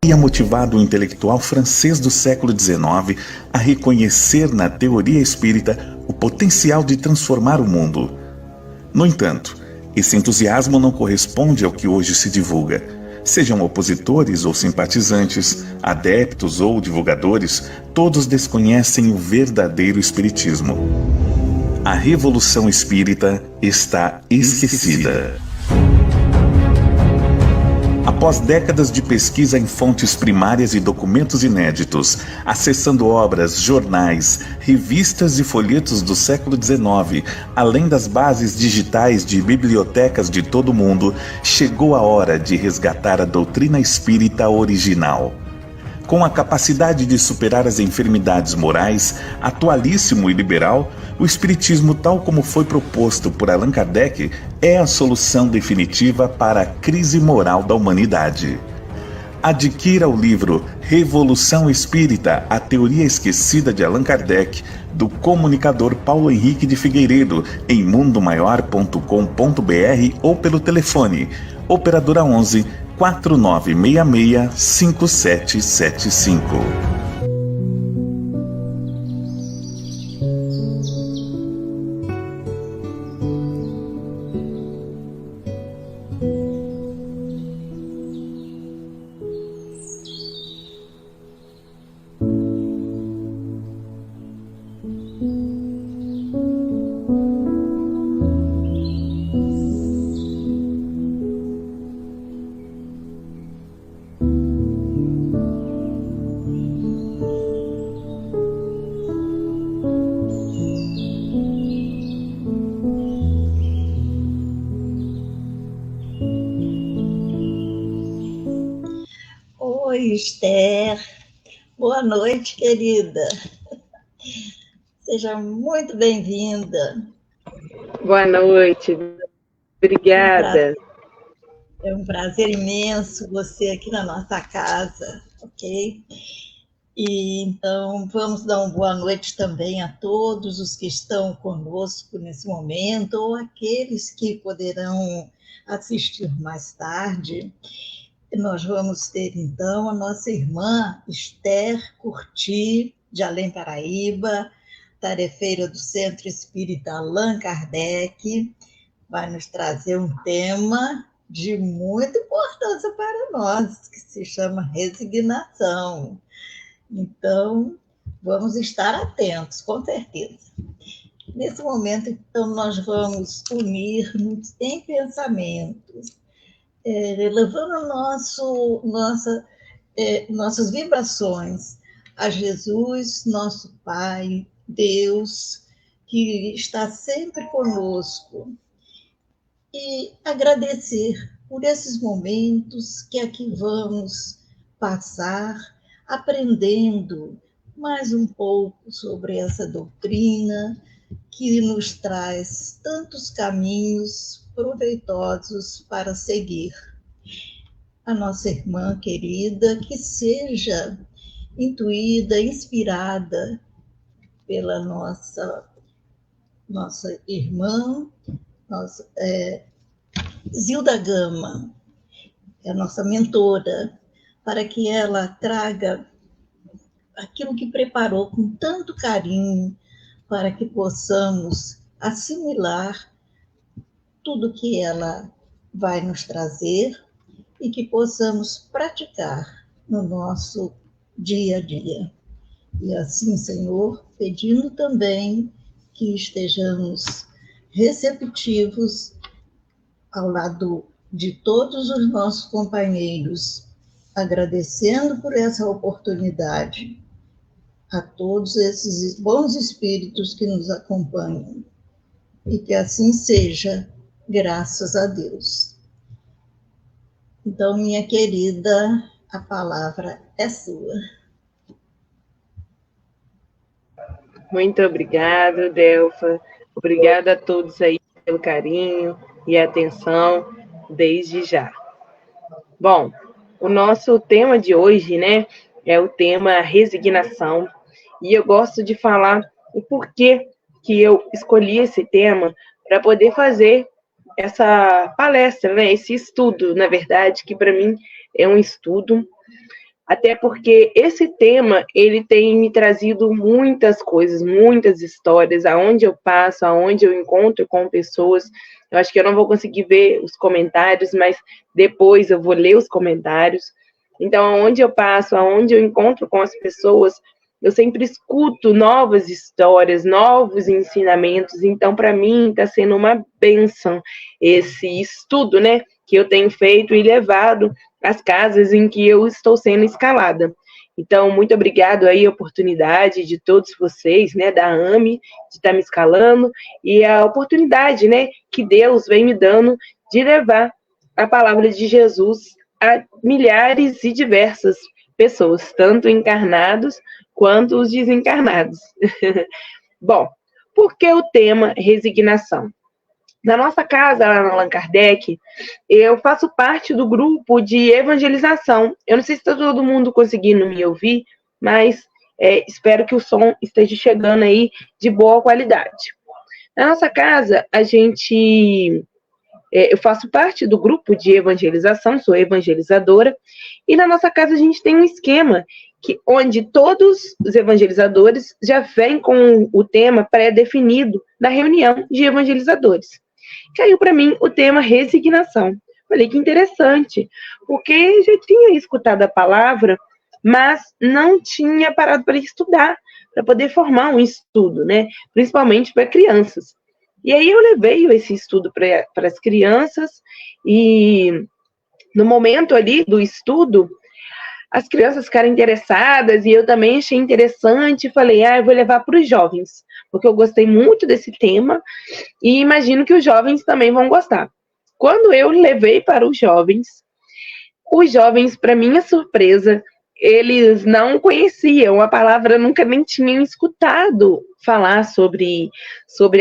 teria motivado o intelectual francês do século XIX a reconhecer na teoria espírita o potencial de transformar o mundo. No entanto, esse entusiasmo não corresponde ao que hoje se divulga. Sejam opositores ou simpatizantes, adeptos ou divulgadores, todos desconhecem o verdadeiro espiritismo. A revolução espírita está esquecida. Após décadas de pesquisa em fontes primárias e documentos inéditos, acessando obras, jornais, revistas e folhetos do século XIX, além das bases digitais de bibliotecas de todo o mundo, chegou a hora de resgatar a doutrina espírita original. Com a capacidade de superar as enfermidades morais, atualíssimo e liberal, o Espiritismo, tal como foi proposto por Allan Kardec, é a solução definitiva para a crise moral da humanidade. Adquira o livro Revolução Espírita, a Teoria Esquecida de Allan Kardec, do comunicador Paulo Henrique de Figueiredo, em mundomaior.com.br ou pelo telefone Operadora 11 4966 5775. Oi, Esther. Boa noite, querida. Seja muito bem-vinda. Boa noite. Obrigada. É um prazer imenso você aqui na nossa casa, ok? E então vamos dar uma boa noite também a todos os que estão conosco nesse momento ou aqueles que poderão assistir mais tarde. Nós vamos ter, então, a nossa irmã Esther Curti, de Além Paraíba, tarefeira do Centro Espírita Allan Kardec, vai nos trazer um tema de muita importância para nós, que se chama resignação. Então, vamos estar atentos, com certeza. Nesse momento, então, nós vamos unir-nos em pensamentos, levando nossas vibrações a Jesus, nosso Pai, Deus, que está sempre conosco, e agradecer por esses momentos que aqui vamos passar, aprendendo mais um pouco sobre essa doutrina que nos traz tantos caminhos proveitosos para seguir. A nossa irmã querida, que seja intuída, inspirada pela nossa irmã, Zilda Gama, é a nossa mentora, para que ela traga aquilo que preparou com tanto carinho para que possamos assimilar tudo que ela vai nos trazer e que possamos praticar no nosso dia a dia. E assim, Senhor, pedindo também que estejamos receptivos ao lado de todos os nossos companheiros, agradecendo por essa oportunidade a todos esses bons espíritos que nos acompanham. E que assim seja, graças a Deus. Então, minha querida, a palavra é sua. Muito obrigada, Delfa. Obrigada a todos aí pelo carinho e atenção desde já. Bom, o nosso tema de hoje, né, é o tema resignação. E eu gosto de falar o porquê que eu escolhi esse tema para poder fazer essa palestra, né, esse estudo, na verdade, que para mim é um estudo, até porque esse tema, ele tem me trazido muitas coisas, muitas histórias, aonde eu passo, aonde eu encontro com pessoas. Eu acho que eu não vou conseguir ver os comentários, mas depois eu vou ler os comentários. Então, aonde eu passo, aonde eu encontro com as pessoas, eu sempre escuto novas histórias, novos ensinamentos. Então, para mim, está sendo uma bênção esse estudo, né, que eu tenho feito e levado às casas em que eu estou sendo escalada. Então, muito obrigado aí a oportunidade de todos vocês, né, da AME, de estar me escalando, e a oportunidade, né, que Deus vem me dando de levar a palavra de Jesus a milhares e diversas pessoas, tanto encarnados quanto os desencarnados. Bom, por que o tema resignação? Na nossa casa, lá no Allan Kardec, eu faço parte do grupo de evangelização. Eu não sei se está todo mundo conseguindo me ouvir, mas espero que o som esteja chegando aí de boa qualidade. Na nossa casa, eu faço parte do grupo de evangelização, sou evangelizadora, e na nossa casa a gente tem um esquema onde todos os evangelizadores já vêm com o tema pré-definido da reunião de evangelizadores. Caiu para mim o tema resignação. Falei que interessante, porque já tinha escutado a palavra, mas não tinha parado para estudar, para poder formar um estudo, né? Principalmente para crianças. E aí eu levei esse estudo para as crianças, e no momento ali do estudo, as crianças ficaram interessadas, e eu também achei interessante, e falei, eu vou levar para os jovens, porque eu gostei muito desse tema, e imagino que os jovens também vão gostar. Quando eu levei para os jovens, para minha surpresa, eles não conheciam a palavra, nunca nem tinham escutado falar sobre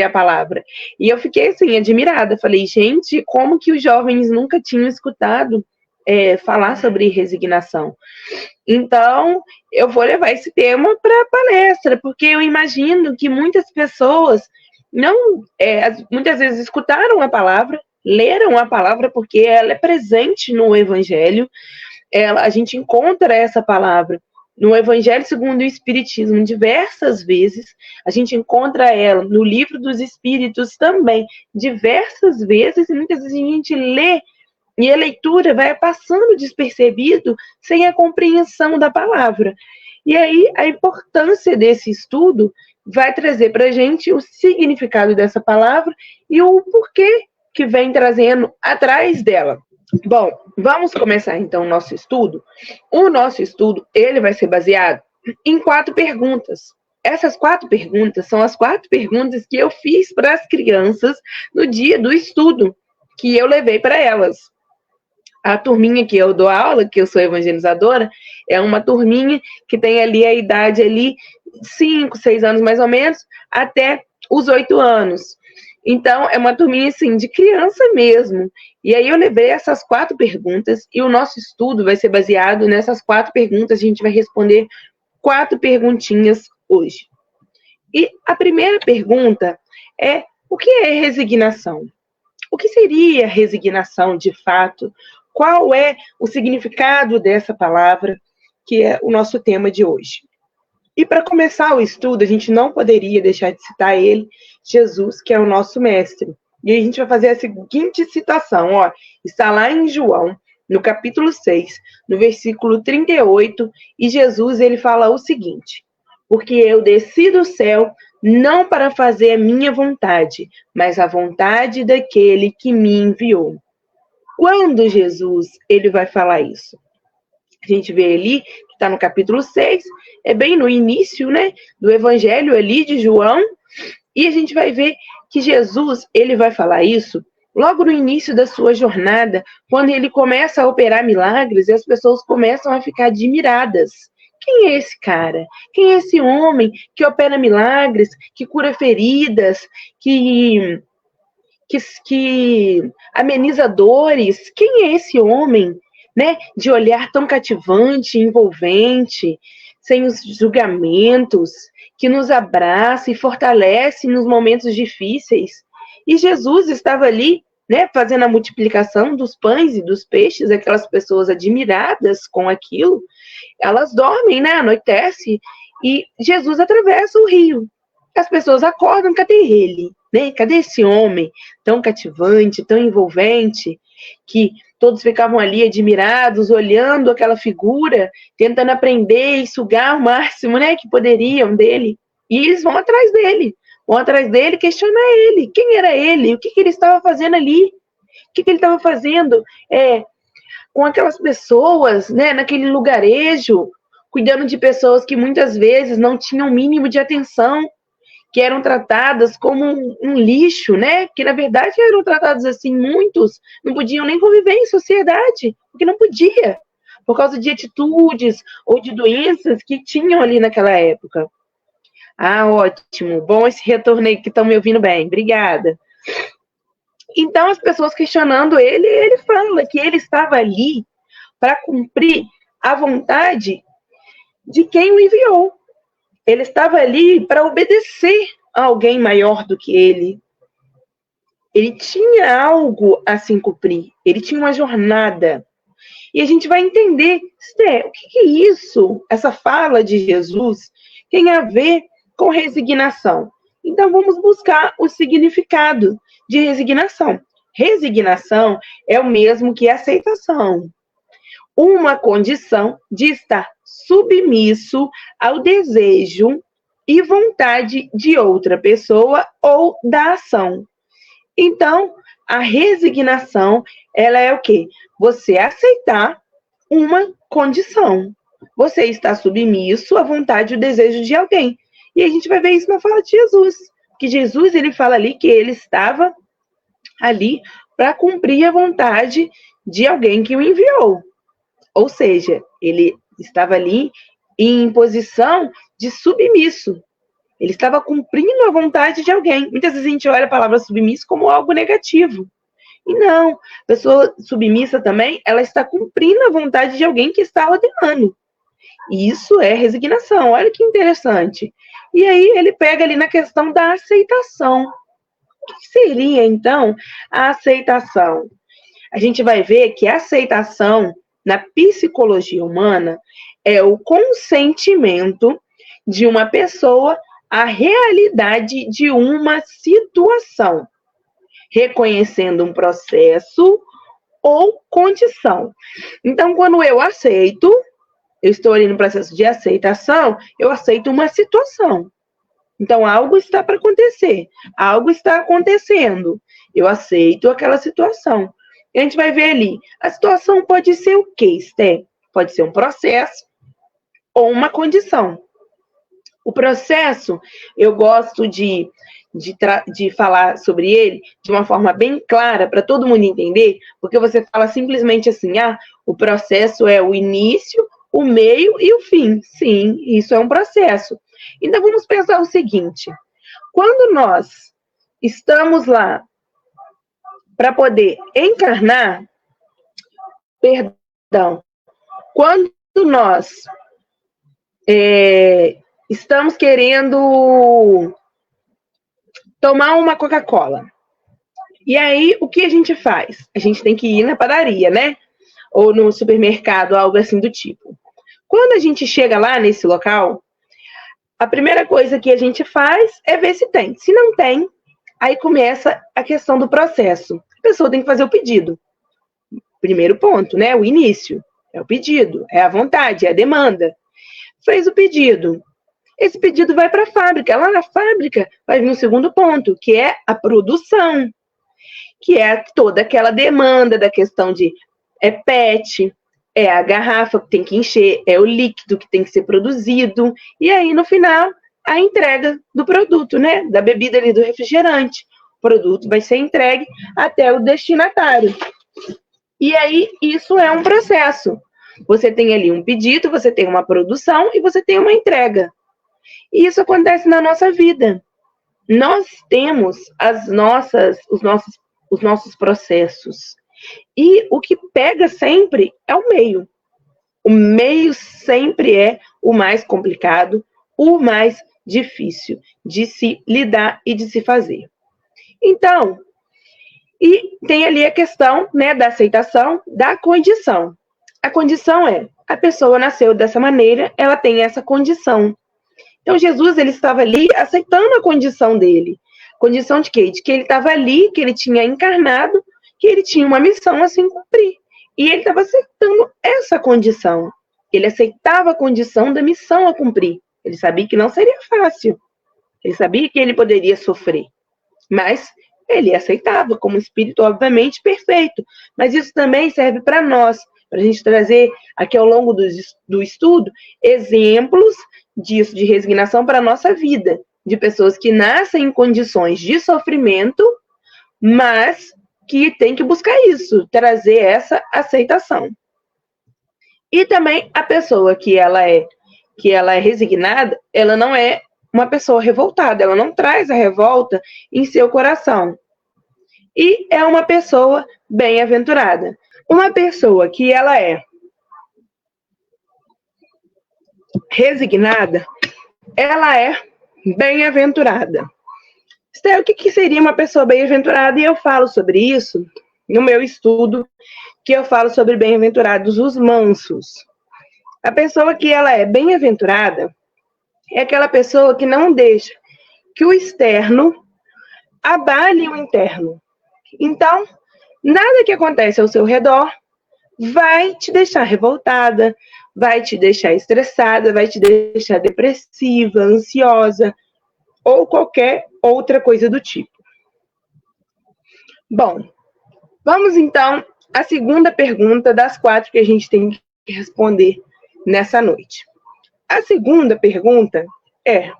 a palavra. E eu fiquei assim, admirada. Falei, gente, como que os jovens nunca tinham escutado falar sobre resignação? Então, eu vou levar esse tema para a palestra, porque eu imagino que muitas pessoas muitas vezes escutaram a palavra, leram a palavra, porque ela é presente no Evangelho. A gente encontra essa palavra no Evangelho segundo o Espiritismo diversas vezes, a gente encontra ela no Livro dos Espíritos também diversas vezes, e muitas vezes a gente lê e a leitura vai passando despercebido sem a compreensão da palavra. E aí a importância desse estudo vai trazer para a gente o significado dessa palavra e o porquê que vem trazendo atrás dela. Bom, vamos começar então o nosso estudo. O nosso estudo, ele vai ser baseado em 4 perguntas. Essas 4 perguntas são as 4 perguntas que eu fiz para as crianças no dia do estudo, que eu levei para elas. A turminha que eu dou aula, que eu sou evangelizadora, é uma turminha que tem ali a idade ali 5, 6 anos mais ou menos, até os 8 anos. Então, é uma turminha, assim, de criança mesmo. E aí eu levei essas 4 perguntas e o nosso estudo vai ser baseado nessas 4 perguntas. A gente vai responder 4 perguntinhas hoje. E a primeira pergunta é: o que é resignação? O que seria resignação de fato? Qual é o significado dessa palavra, que é o nosso tema de hoje? E para começar o estudo, a gente não poderia deixar de citar ele, Jesus, que é o nosso mestre. E a gente vai fazer a seguinte citação, está lá em João, no capítulo 6, no versículo 38, e Jesus ele fala o seguinte: porque eu desci do céu não para fazer a minha vontade, mas a vontade daquele que me enviou. Quando Jesus ele vai falar isso? A gente vê ali, que está no capítulo 6, é bem no início, né, do evangelho ali de João, e a gente vai ver que Jesus, ele vai falar isso logo no início da sua jornada, quando ele começa a operar milagres e as pessoas começam a ficar admiradas. Quem é esse cara? Quem é esse homem que opera milagres, que cura feridas, que ameniza dores? Quem é esse homem, né, de olhar tão cativante, envolvente, sem os julgamentos, que nos abraça e fortalece nos momentos difíceis? E Jesus estava ali né, fazendo a multiplicação dos pães e dos peixes, aquelas pessoas admiradas com aquilo, elas dormem, né, anoitece, e Jesus atravessa o rio. As pessoas acordam, cadê ele? Né? Cadê esse homem tão cativante, tão envolvente, que todos ficavam ali admirados, olhando aquela figura, tentando aprender e sugar o máximo, né, que poderiam dele. E eles vão atrás dele, questionar ele. Quem era ele? O que ele estava fazendo ali? O que ele estava fazendo com aquelas pessoas, né, naquele lugarejo, cuidando de pessoas que muitas vezes não tinham o mínimo de atenção, que eram tratadas como um lixo, né? Que na verdade eram tratados assim, muitos não podiam nem conviver em sociedade, porque não podia, por causa de atitudes ou de doenças que tinham ali naquela época. Ah, ótimo, bom esse retorno aí que estão me ouvindo bem, obrigada. Então as pessoas questionando ele, ele fala que ele estava ali para cumprir a vontade de quem o enviou. Ele estava ali para obedecer a alguém maior do que ele. Ele tinha algo a se cumprir. Ele tinha uma jornada. E a gente vai entender, Sté, o que é isso? Essa fala de Jesus tem a ver com resignação. Então vamos buscar o significado de resignação. Resignação é o mesmo que aceitação. Uma condição de estar submisso ao desejo e vontade de outra pessoa ou da ação. Então, a resignação, ela é o quê? Você aceitar uma condição. Você está submisso à vontade e ao desejo de alguém. E a gente vai ver isso na fala de Jesus. Que Jesus, ele fala ali que ele estava ali para cumprir a vontade de alguém que o enviou. Ou seja, ele estava ali em posição de submisso. Ele estava cumprindo a vontade de alguém. Muitas vezes a gente olha a palavra submisso como algo negativo. E não, a pessoa submissa também, ela está cumprindo a vontade de alguém que está ordenando. E isso é resignação. Olha que interessante. E aí ele pega ali na questão da aceitação. O que seria, então, a aceitação? A gente vai ver que a aceitação na psicologia humana é o consentimento de uma pessoa à realidade de uma situação, reconhecendo um processo ou condição. Então, quando eu aceito, eu estou ali no processo de aceitação, eu aceito uma situação. Então, algo está para acontecer, algo está acontecendo, eu aceito aquela situação. E a gente vai ver ali, a situação pode ser o quê, Sté? Pode ser um processo ou uma condição. O processo, eu gosto de falar sobre ele de uma forma bem clara, para todo mundo entender, porque você fala simplesmente assim, o processo é o início, o meio e o fim. Sim, isso é um processo. Então, vamos pensar o seguinte, quando nós estamos lá para poder encarnar, quando nós estamos querendo tomar uma Coca-Cola, e aí o que a gente faz? A gente tem que ir na padaria, né? Ou no supermercado, algo assim do tipo. Quando a gente chega lá nesse local, a primeira coisa que a gente faz é ver se tem. Se não tem, aí começa a questão do processo. A pessoa tem que fazer o pedido. Primeiro ponto, né? O início. É o pedido, é a vontade, é a demanda. Fez o pedido. Esse pedido vai para a fábrica. Lá na fábrica vai vir o segundo ponto, que é a produção. Que é toda aquela demanda da questão de PET, é a garrafa que tem que encher, é o líquido que tem que ser produzido. E aí, no final, a entrega do produto, né? Da bebida ali, do refrigerante. O produto vai ser entregue até o destinatário. E aí, isso é um processo. Você tem ali um pedido, você tem uma produção e você tem uma entrega. E isso acontece na nossa vida. Nós temos os nossos processos. E o que pega sempre é o meio. O meio sempre é o mais complicado, o mais difícil de se lidar e de se fazer. Então, E tem ali a questão, né, da aceitação da condição. A condição é, a pessoa nasceu dessa maneira, ela tem essa condição. Então, Jesus, ele estava ali aceitando a condição dele. Condição de quê? De que ele estava ali, que ele tinha encarnado, que ele tinha uma missão a se cumprir. E ele estava aceitando essa condição. Ele aceitava a condição da missão a cumprir. Ele sabia que não seria fácil. Ele sabia que ele poderia sofrer. Mas ele aceitava como espírito, obviamente, perfeito. Mas isso também serve para nós, para a gente trazer aqui ao longo do estudo exemplos disso, de resignação para a nossa vida, de pessoas que nascem em condições de sofrimento, mas que tem que buscar isso, trazer essa aceitação. E também a pessoa que ela é resignada, ela não é uma pessoa revoltada, ela não traz a revolta em seu coração. E é uma pessoa bem-aventurada. Uma pessoa que ela é resignada, ela é bem-aventurada. Esther, o que seria uma pessoa bem-aventurada? E eu falo sobre isso no meu estudo, que eu falo sobre bem-aventurados os mansos. A pessoa que ela é bem-aventurada é aquela pessoa que não deixa que o externo abale o interno. Então, nada que acontece ao seu redor vai te deixar revoltada, vai te deixar estressada, vai te deixar depressiva, ansiosa, ou qualquer outra coisa do tipo. Bom, vamos então à segunda pergunta das 4 que a gente tem que responder nessa noite. A segunda pergunta é: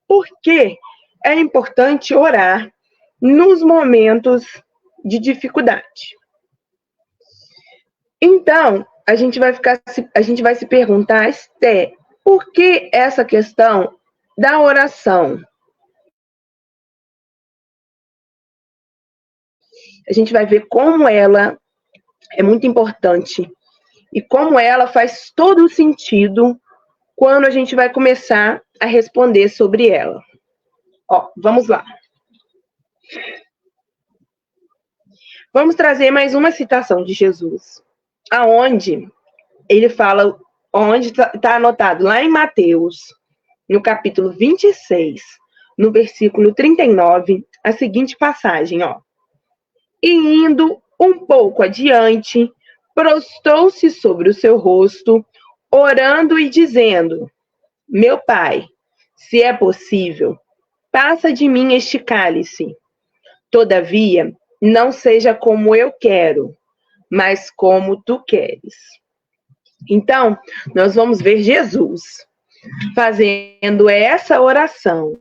por que é importante orar nos momentos de dificuldade? Então, a gente vai se perguntar, Esther, por que essa questão da oração? A gente vai ver como ela é muito importante e como ela faz todo o sentido quando a gente vai começar a responder sobre ela. Ó, vamos lá. Vamos trazer mais uma citação de Jesus, aonde ele fala, onde está anotado lá em Mateus, no capítulo 26, no versículo 39, a seguinte passagem, ó. E indo um pouco adiante, prostrou-se sobre o seu rosto, orando e dizendo: Meu Pai, se é possível, passa de mim este cálice. Todavia, não seja como eu quero, mas como tu queres. Então, nós vamos ver Jesus fazendo essa oração.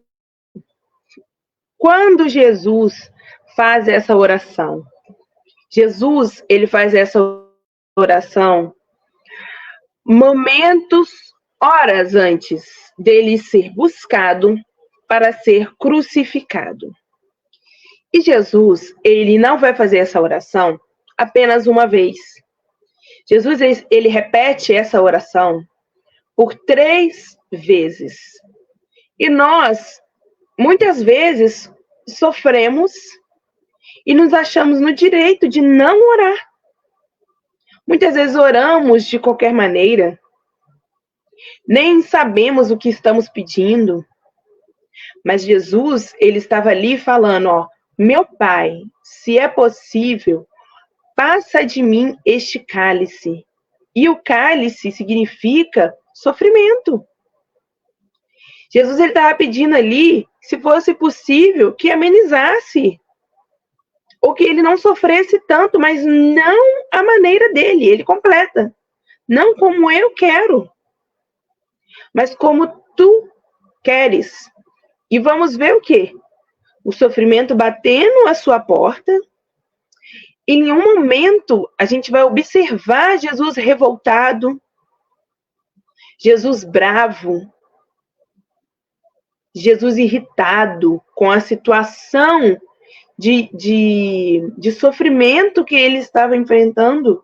Quando Jesus faz essa oração, Jesus, ele faz essa oração momentos, horas antes dele ser buscado para ser crucificado. E Jesus, ele não vai fazer essa oração apenas uma vez. Jesus, ele repete essa oração por 3 vezes. E nós, muitas vezes, sofremos e nos achamos no direito de não orar. Muitas vezes oramos de qualquer maneira, nem sabemos o que estamos pedindo, mas Jesus, ele estava ali falando, ó, meu Pai, se é possível, passa de mim este cálice. E o cálice significa sofrimento. Jesus, ele estava pedindo ali, se fosse possível, que amenizasse, ou que ele não sofresse tanto, mas não a maneira dele, ele completa. Não como eu quero, mas como tu queres. E vamos ver o quê? O sofrimento batendo a sua porta. Em um momento, a gente vai observar Jesus revoltado, Jesus bravo, Jesus irritado com a situação de sofrimento que ele estava enfrentando.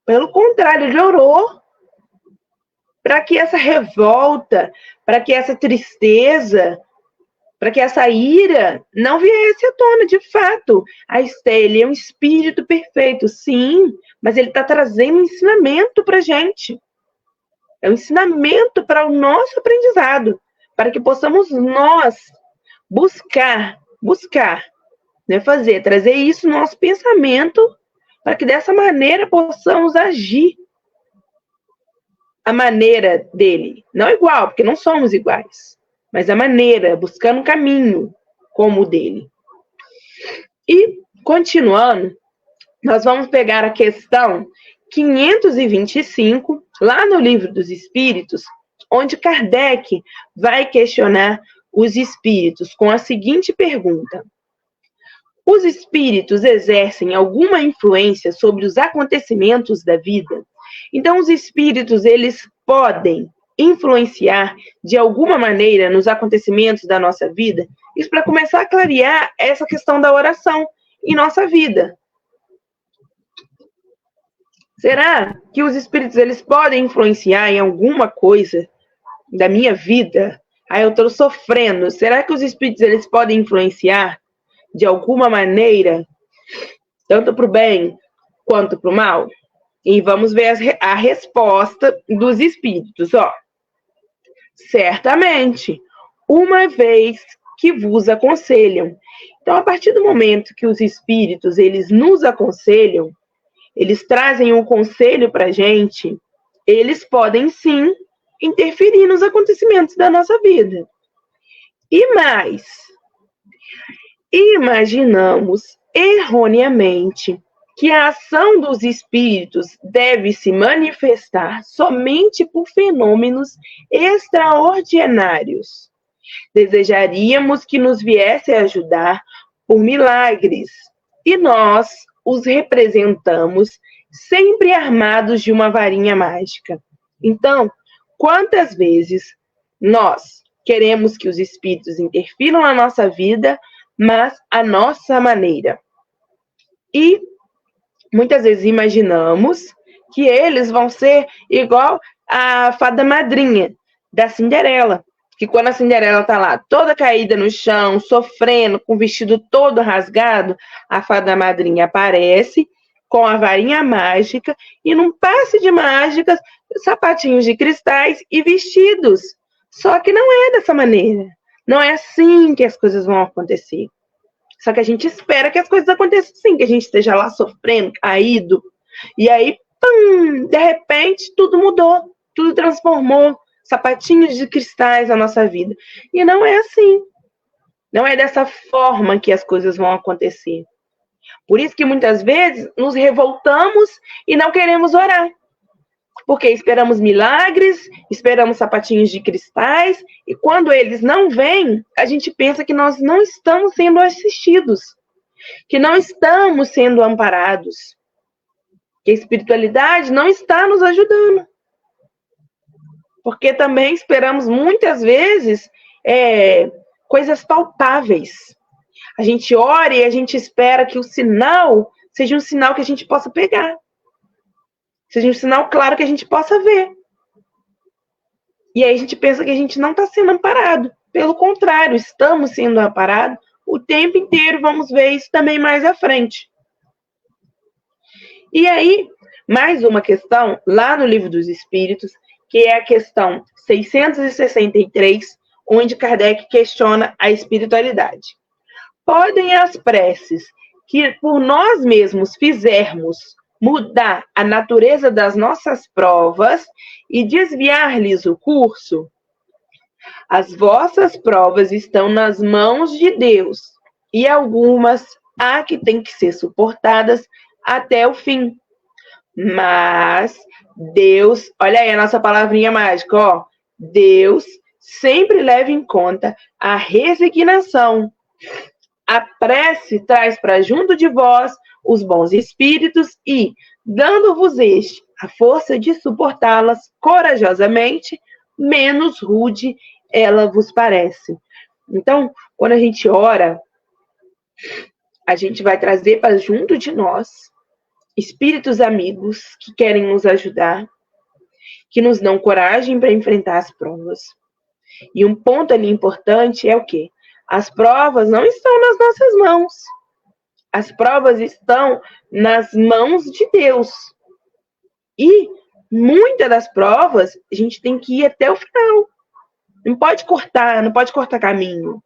Pelo contrário, ele orou para que essa revolta, para que essa tristeza, para que essa ira não viesse à tona, de fato. A Esté, ele é um espírito perfeito, sim, mas ele está trazendo um ensinamento para a gente. É um ensinamento para o nosso aprendizado, para que possamos nós buscar, né, trazer isso no nosso pensamento, para que dessa maneira possamos agir a maneira dele. Não igual, porque não somos iguais, mas a maneira, buscando um caminho como o dele. E, continuando, nós vamos pegar a questão 525, lá no Livro dos Espíritos, onde Kardec vai questionar os espíritos com a seguinte pergunta: os espíritos exercem alguma influência sobre os acontecimentos da vida? Então, os espíritos, eles podem influenciar de alguma maneira nos acontecimentos da nossa vida? Isso para começar a clarear essa questão da oração em nossa vida. Será que os espíritos, eles podem influenciar em alguma coisa da minha vida? Eu estou sofrendo. Será que os espíritos, eles podem influenciar de alguma maneira, tanto para o bem quanto para o mal? E vamos ver a resposta dos espíritos. Certamente, uma vez que vos aconselham. Então, a partir do momento que os espíritos, eles nos aconselham, eles trazem um conselho para a gente, eles podem sim interferir nos acontecimentos da nossa vida. E mais, imaginamos erroneamente que a ação dos espíritos deve se manifestar somente por fenômenos extraordinários. Desejaríamos que nos viesse a ajudar por milagres, e nós os representamos sempre armados de uma varinha mágica. Então, quantas vezes nós queremos que os espíritos interfiram na nossa vida, mas à nossa maneira? E muitas vezes imaginamos que eles vão ser igual a fada madrinha da Cinderela, que quando a Cinderela está lá toda caída no chão, sofrendo, com o vestido todo rasgado, a fada madrinha aparece com a varinha mágica e num passe de mágicas, sapatinhos de cristais e vestidos. Só que não é dessa maneira. Não é assim que as coisas vão acontecer. Só que a gente espera que as coisas aconteçam assim, que a gente esteja lá sofrendo, caído. E aí, pum, de repente, tudo mudou, tudo transformou. Sapatinhos de cristais na nossa vida. E não é assim. Não é dessa forma que as coisas vão acontecer. Por isso que muitas vezes nos revoltamos e não queremos orar. Porque esperamos milagres, esperamos sapatinhos de cristais, e quando eles não vêm, a gente pensa que nós não estamos sendo assistidos, que não estamos sendo amparados, que a espiritualidade não está nos ajudando. Porque também esperamos muitas vezes coisas palpáveis. A gente ora e a gente espera que o sinal seja um sinal que a gente possa pegar. Seja um sinal claro que a gente possa ver. E aí a gente pensa que a gente não está sendo amparado. Pelo contrário, estamos sendo amparados o tempo inteiro. Vamos ver isso também mais à frente. E aí, mais uma questão, lá no Livro dos Espíritos, que é a questão 663, onde Kardec questiona a espiritualidade. Podem as preces que por nós mesmos fizermos mudar a natureza das nossas provas e desviar-lhes o curso? As vossas provas estão nas mãos de Deus, e algumas há que têm que ser suportadas até o fim. Mas Deus, olha aí a nossa palavrinha mágica, Deus sempre leva em conta a resignação. A prece traz para junto de vós os bons espíritos e, dando-vos a força de suportá-las corajosamente, menos rude ela vos parece. Então, quando a gente ora, a gente vai trazer para junto de nós espíritos amigos que querem nos ajudar, que nos dão coragem para enfrentar as provas. E um ponto ali importante é o quê? As provas não estão nas nossas mãos. As provas estão nas mãos de Deus. E muitas das provas a gente tem que ir até o final. Não pode cortar caminho.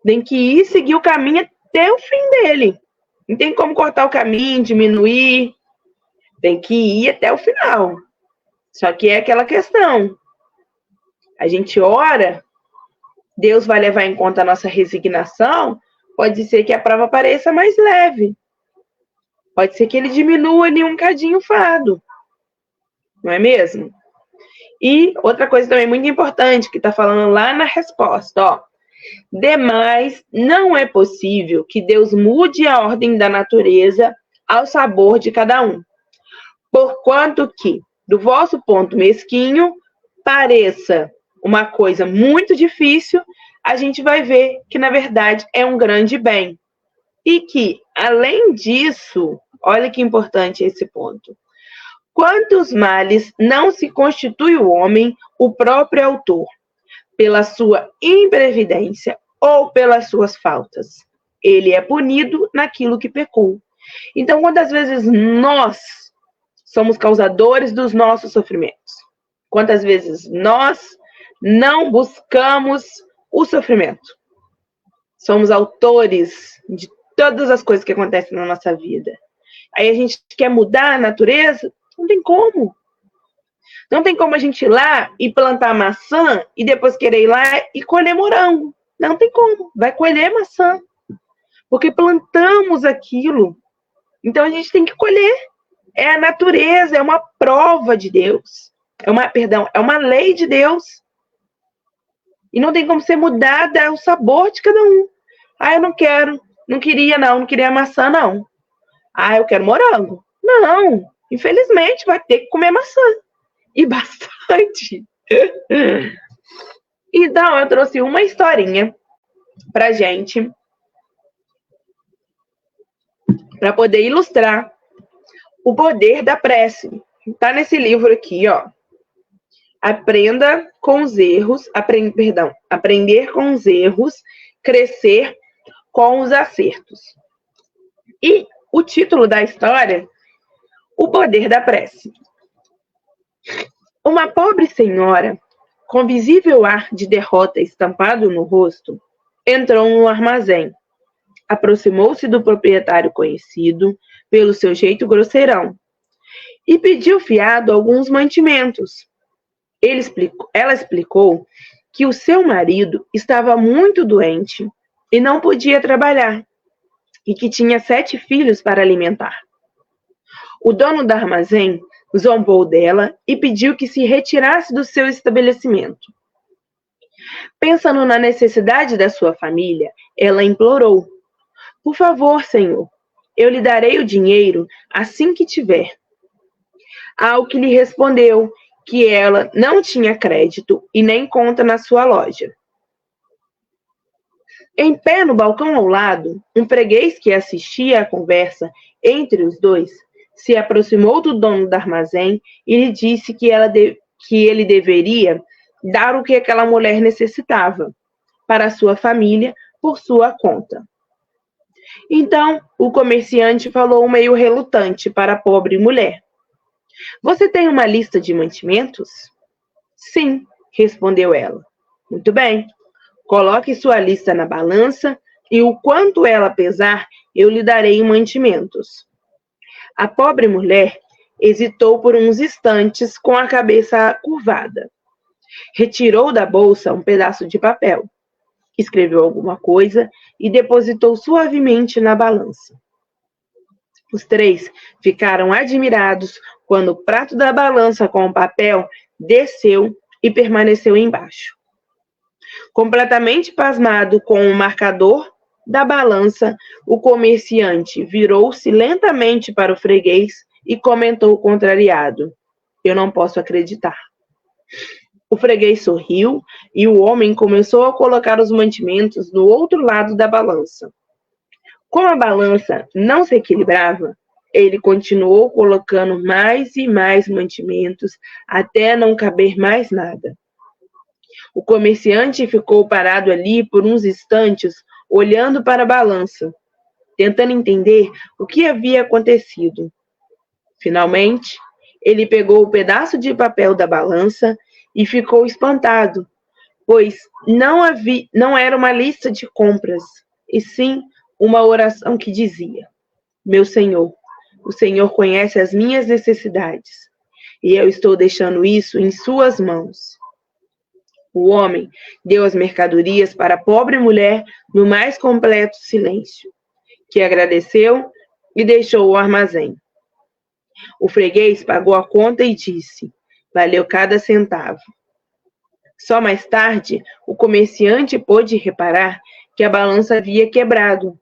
Tem que ir seguir o caminho até o fim dele. Não tem como cortar o caminho, diminuir. Tem que ir até o final. Só que é aquela questão. A gente ora, Deus vai levar em conta a nossa resignação, pode ser que a prova pareça mais leve. Pode ser que ele diminua ali um cadinho o fardo. Não é mesmo? E outra coisa também muito importante, que está falando lá na resposta, ó. Demais, não é possível que Deus mude a ordem da natureza ao sabor de cada um. Porquanto que, do vosso ponto mesquinho, pareça uma coisa muito difícil, a gente vai ver que, na verdade, é um grande bem. E que, além disso, olha que importante esse ponto. Quantos males não se constitui o homem, o próprio autor, pela sua imprevidência ou pelas suas faltas? Ele é punido naquilo que pecou. Então, quantas vezes nós somos causadores dos nossos sofrimentos? Quantas vezes nós não buscamos o sofrimento? Somos autores de todas as coisas que acontecem na nossa vida. Aí a gente quer mudar a natureza? Não tem como. Não tem como a gente ir lá e plantar maçã e depois querer ir lá e colher morango. Não tem como. Vai colher maçã. Porque plantamos aquilo. Então a gente tem que colher. É a natureza, é uma prova de Deus. É uma lei de Deus. E não tem como ser mudada o sabor de cada um. Ah, eu não quero. Não queria maçã, não. Ah, eu quero morango. Não. Infelizmente, vai ter que comer maçã. E bastante. Então, eu trouxe uma historinha pra gente, para poder ilustrar o poder da prece. Tá nesse livro aqui, ó. Aprender com os erros, crescer com os acertos. E o título da história, O Poder da Prece. Uma pobre senhora, com visível ar de derrota estampado no rosto, entrou no armazém. Aproximou-se do proprietário conhecido pelo seu jeito grosseirão e pediu fiado alguns mantimentos. Ela explicou que o seu marido estava muito doente e não podia trabalhar, e que tinha 7 filhos para alimentar. O dono do armazém zombou dela e pediu que se retirasse do seu estabelecimento. Pensando na necessidade da sua família, ela implorou: por favor, senhor, eu lhe darei o dinheiro assim que tiver. Ao que lhe respondeu que ela não tinha crédito e nem conta na sua loja. Em pé no balcão ao lado, um freguês que assistia à conversa entre os dois se aproximou do dono do armazém e lhe disse que ele deveria dar o que aquela mulher necessitava para a sua família por sua conta. Então, o comerciante falou meio relutante para a pobre mulher: você tem uma lista de mantimentos? Sim, respondeu ela. Muito bem. Coloque sua lista na balança e o quanto ela pesar, eu lhe darei em mantimentos. A pobre mulher hesitou por uns instantes com a cabeça curvada. Retirou da bolsa um pedaço de papel, escreveu alguma coisa e depositou suavemente na balança. Os 3 ficaram admirados quando o prato da balança com o papel desceu e permaneceu embaixo. Completamente pasmado com o marcador da balança, o comerciante virou-se lentamente para o freguês e comentou contrariado: eu não posso acreditar. O freguês sorriu e o homem começou a colocar os mantimentos do outro lado da balança. Como a balança não se equilibrava, ele continuou colocando mais e mais mantimentos até não caber mais nada. O comerciante ficou parado ali por uns instantes, olhando para a balança, tentando entender o que havia acontecido. Finalmente, ele pegou o pedaço de papel da balança e ficou espantado, pois não era uma lista de compras, e sim uma oração que dizia: Meu Senhor, o Senhor conhece as minhas necessidades, e eu estou deixando isso em suas mãos. O homem deu as mercadorias para a pobre mulher no mais completo silêncio, que agradeceu e deixou o armazém. O freguês pagou a conta e disse: valeu cada centavo. Só mais tarde, o comerciante pôde reparar que a balança havia quebrado.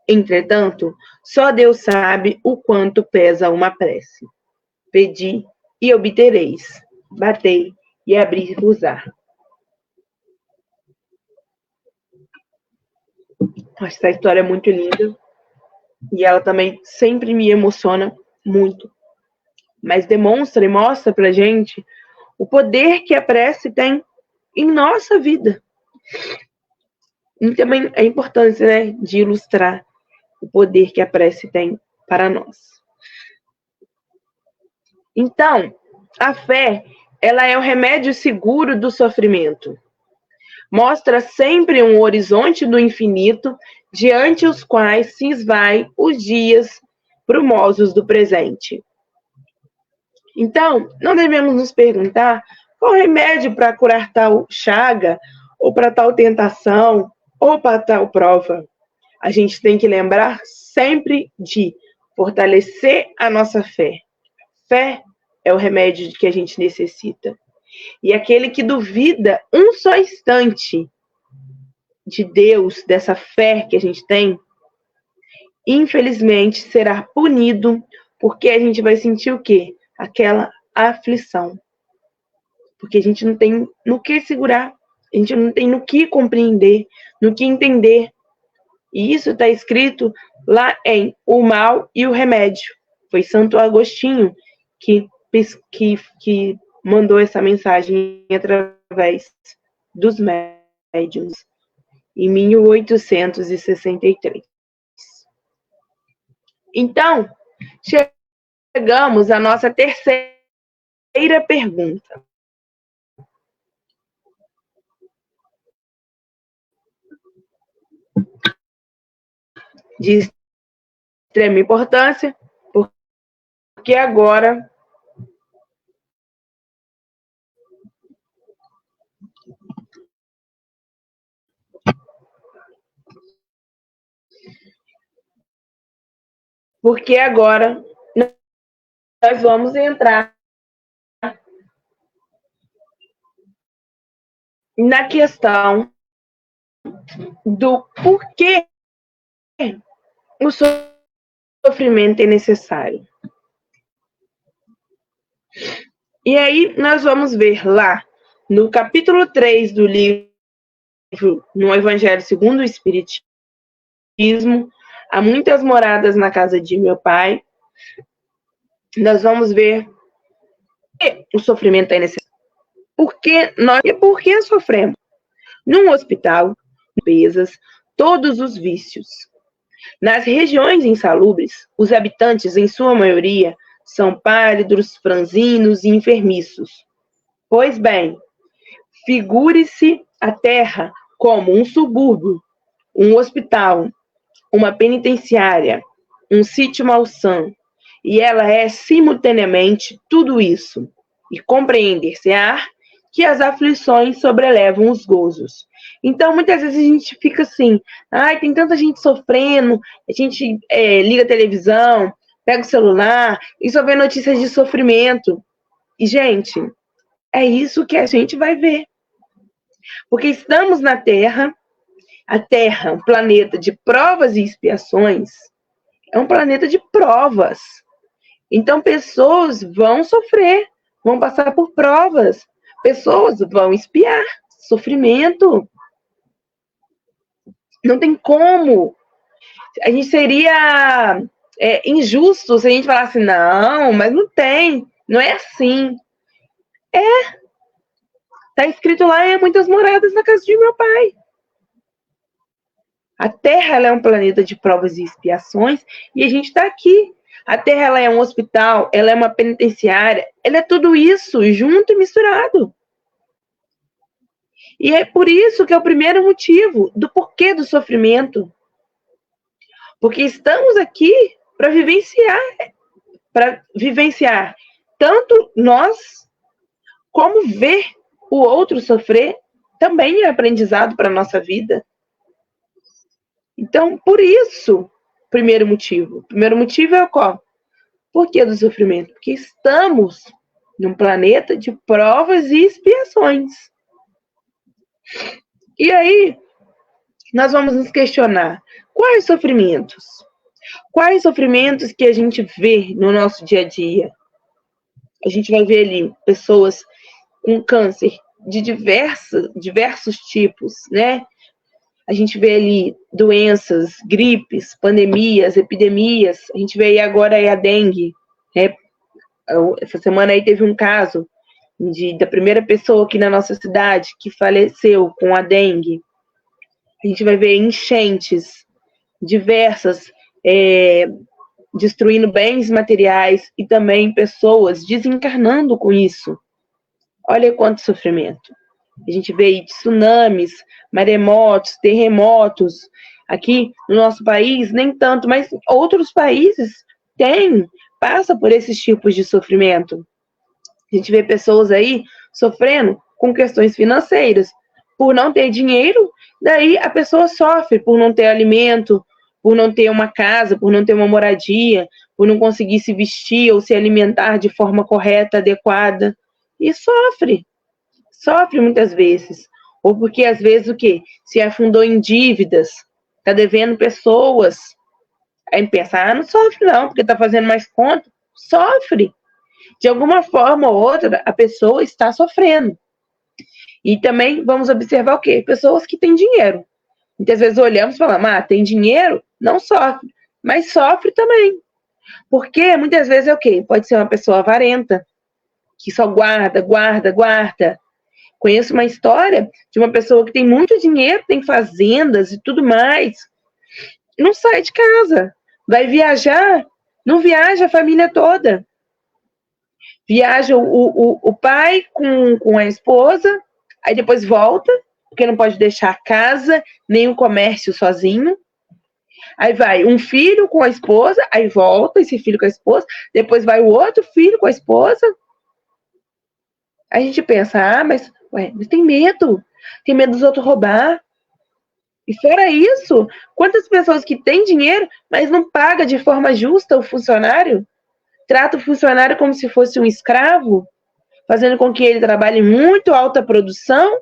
Entretanto, só Deus sabe o quanto pesa uma prece. Pedi e obtereis, batei e abri-vos-á. Essa história é muito linda e ela também sempre me emociona muito, mas demonstra e mostra pra gente o poder que a prece tem em nossa vida. E também a importância, né, de ilustrar o poder que a prece tem para nós. Então, a fé, ela é o remédio seguro do sofrimento. Mostra sempre um horizonte do infinito diante os quais se esvai os dias brumosos do presente. Então, não devemos nos perguntar qual remédio para curar tal chaga, ou para tal tentação, ou para tal prova. A gente tem que lembrar sempre de fortalecer a nossa fé. Fé é o remédio que a gente necessita. E aquele que duvida um só instante de Deus, dessa fé que a gente tem, infelizmente será punido, porque a gente vai sentir o quê? Aquela aflição. Porque a gente não tem no que segurar, a gente não tem no que compreender, no que entender. E isso está escrito lá em O Mal e o Remédio. Foi Santo Agostinho que mandou essa mensagem através dos médiuns, em 1863. Então, chegamos à nossa terceira pergunta. De extrema importância, porque agora nós vamos entrar na questão do porquê o sofrimento é necessário. E aí nós vamos ver lá no capítulo 3 do livro, no Evangelho segundo o Espiritismo, há muitas moradas na casa de meu pai. Nós vamos ver que o sofrimento é necessário. Por que sofremos? Num hospital, limpezas, todos os vícios. Nas regiões insalubres, os habitantes, em sua maioria, são pálidos, franzinos e enfermiços. Pois bem, figure-se a terra como um subúrbio, um hospital, uma penitenciária, um sítio malsã, e ela é simultaneamente tudo isso, e compreender-se-á que as aflições sobrelevam os gozos. Então, muitas vezes a gente fica assim, tem tanta gente sofrendo, a gente liga a televisão, pega o celular e só vê notícias de sofrimento. E, gente, é isso que a gente vai ver. Porque estamos na Terra, a Terra, um planeta de provas e expiações, é um planeta de provas. Então, pessoas vão sofrer, vão passar por provas, pessoas vão expiar sofrimento. Não tem como. A gente seria injusto se a gente falasse, não, mas não tem, não é assim. Está escrito lá, muitas moradas na casa de meu pai. A Terra ela é um planeta de provas e expiações e a gente está aqui. A Terra ela é um hospital, ela é uma penitenciária, ela é tudo isso junto e misturado. E é por isso que é o primeiro motivo do porquê do sofrimento. Porque estamos aqui para vivenciar tanto nós como ver o outro sofrer também é aprendizado para a nossa vida. Então, por isso, primeiro motivo. O primeiro motivo é o qual? Por que do sofrimento? Porque estamos num planeta de provas e expiações. E aí, nós vamos nos questionar, quais sofrimentos? Quais sofrimentos que a gente vê no nosso dia a dia? A gente vai ver ali pessoas com câncer de diversos tipos, né? A gente vê ali doenças, gripes, pandemias, epidemias. A gente vê aí agora aí a dengue, né? Essa semana aí teve um caso da primeira pessoa aqui na nossa cidade que faleceu com a dengue. A gente vai ver enchentes diversas, destruindo bens materiais e também pessoas desencarnando com isso. Olha quanto sofrimento. A gente vê aí tsunamis, maremotos, terremotos. Aqui no nosso país, nem tanto, mas outros países passa por esses tipos de sofrimento. A gente vê pessoas aí sofrendo com questões financeiras. Por não ter dinheiro, daí a pessoa sofre por não ter alimento, por não ter uma casa, por não ter uma moradia, por não conseguir se vestir ou se alimentar de forma correta, adequada. E sofre muitas vezes. Ou porque às vezes o quê? Se afundou em dívidas, está devendo pessoas. Aí pensa, não sofre não, porque está fazendo mais conta. Sofre. De alguma forma ou outra, a pessoa está sofrendo. E também vamos observar o quê? Pessoas que têm dinheiro. Muitas vezes olhamos e falamos, tem dinheiro? Não sofre. Mas sofre também. Porque muitas vezes é o quê? Pode ser uma pessoa avarenta, que só guarda. Conheço uma história de uma pessoa que tem muito dinheiro, tem fazendas e tudo mais, não sai de casa. Vai viajar, não viaja a família toda. Viaja o pai com a esposa, aí depois volta, porque não pode deixar a casa, nem o comércio sozinho. Aí vai um filho com a esposa, aí volta esse filho com a esposa, depois vai o outro filho com a esposa. A gente pensa, mas tem medo dos outros roubar. E fora isso, quantas pessoas que têm dinheiro, mas não paga de forma justa o funcionário? Trata o funcionário como se fosse um escravo, fazendo com que ele trabalhe em muito alta produção,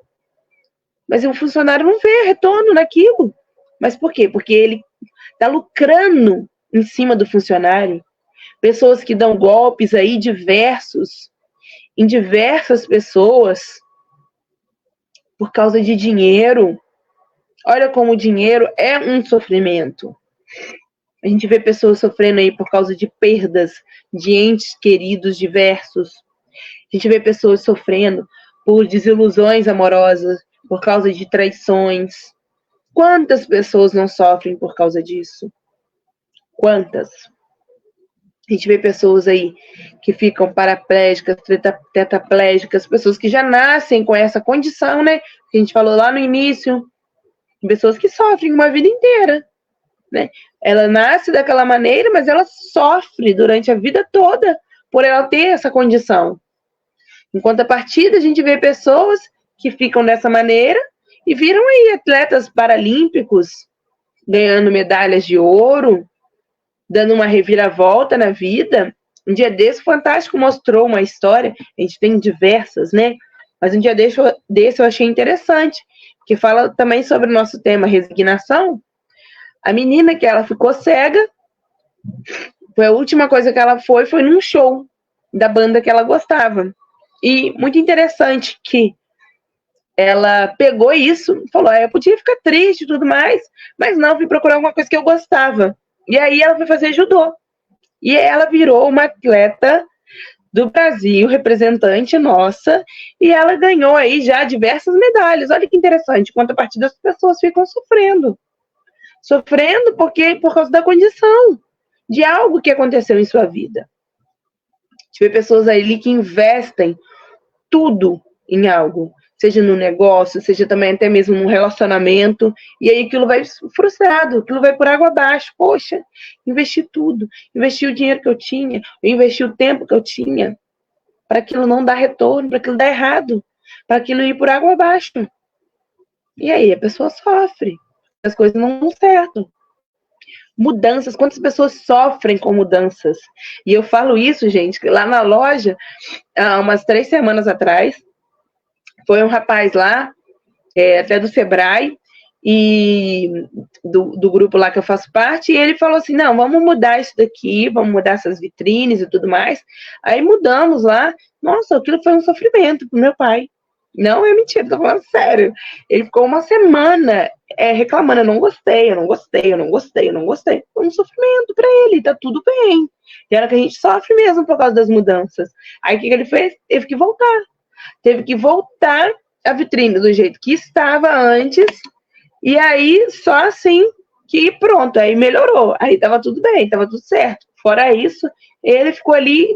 mas o funcionário não vê retorno naquilo. Mas por quê? Porque ele está lucrando em cima do funcionário. Pessoas que dão golpes aí em diversas pessoas por causa de dinheiro. Olha como o dinheiro é um sofrimento. A gente vê pessoas sofrendo aí por causa de perdas de entes queridos diversos. A gente vê pessoas sofrendo por desilusões amorosas, por causa de traições. Quantas pessoas não sofrem por causa disso? Quantas? A gente vê pessoas aí que ficam paraplégicas, tetraplégicas, pessoas que já nascem com essa condição, né? Que a gente falou lá no início. Pessoas que sofrem uma vida inteira, né? Ela nasce daquela maneira, mas ela sofre durante a vida toda por ela ter essa condição. Em contrapartida, a gente vê pessoas que ficam dessa maneira e viram aí atletas paralímpicos ganhando medalhas de ouro, dando uma reviravolta na vida. Um dia desse, o Fantástico mostrou uma história, a gente tem diversas, né? Mas um dia desse eu achei interessante, que fala também sobre o nosso tema resignação. A menina que ela ficou cega, foi a última coisa que ela foi num show da banda que ela gostava. E muito interessante que ela pegou isso, falou, eu podia ficar triste e tudo mais, mas não, fui procurar alguma coisa que eu gostava. E aí ela foi fazer judô. E ela virou uma atleta do Brasil, representante nossa, e ela ganhou aí já diversas medalhas. Olha que interessante, enquanto a partir das pessoas ficam sofrendo. Sofrendo por causa da condição de algo que aconteceu em sua vida. Tive pessoas ali que investem tudo em algo, seja no negócio, seja também até mesmo num relacionamento, e aí aquilo vai frustrado, aquilo vai por água abaixo. Poxa, investi tudo, investi o dinheiro que eu tinha, investi o tempo que eu tinha, para aquilo não dar retorno, para aquilo dar errado, para aquilo ir por água abaixo. E aí a pessoa sofre, as coisas não dão certo. Mudanças, quantas pessoas sofrem com mudanças? E eu falo isso, gente, que lá na loja, há umas 3 semanas atrás, foi um rapaz lá, até do Sebrae, e do grupo lá que eu faço parte, e ele falou assim, não, vamos mudar isso daqui, vamos mudar essas vitrines e tudo mais. Aí mudamos lá, nossa, aquilo foi um sofrimento pro meu pai. Não é mentira, tô falando sério. Ele ficou uma semana reclamando, eu não gostei. Foi um sofrimento pra ele, tá tudo bem. E era que a gente sofre mesmo por causa das mudanças. Aí o que ele fez? Teve que voltar a vitrine do jeito que estava antes, e aí só assim que pronto, aí melhorou. Aí tava tudo bem, tava tudo certo. Fora isso, ele ficou ali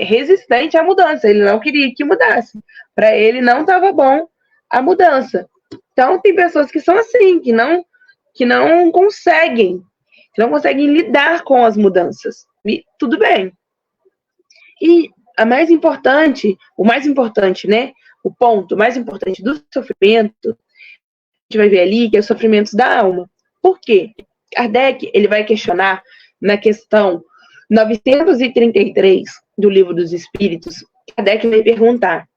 resistente à mudança, ele não queria que mudasse. Para ele não estava bom a mudança. Então tem pessoas que são assim, que não conseguem lidar com as mudanças. E tudo bem. E o mais importante, né? O ponto mais importante do sofrimento, a gente vai ver ali que é os sofrimentos da alma. Por quê? Kardec, ele vai questionar na questão 933 do Livro dos Espíritos. Kardec vai perguntar: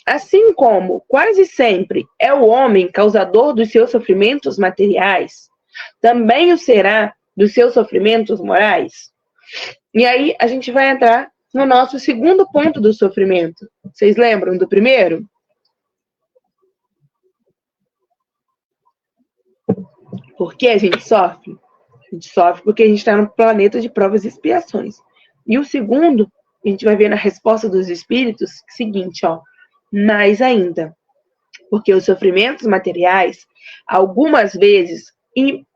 assim como quase sempre é o homem causador dos seus sofrimentos materiais, também o será dos seus sofrimentos morais? E aí a gente vai entrar no nosso segundo ponto do sofrimento. Vocês lembram do primeiro? Por que a gente sofre? A gente sofre porque a gente está no planeta de provas e expiações. E o segundo, a gente vai ver na resposta dos espíritos, o seguinte, mais ainda, porque os sofrimentos materiais, algumas vezes,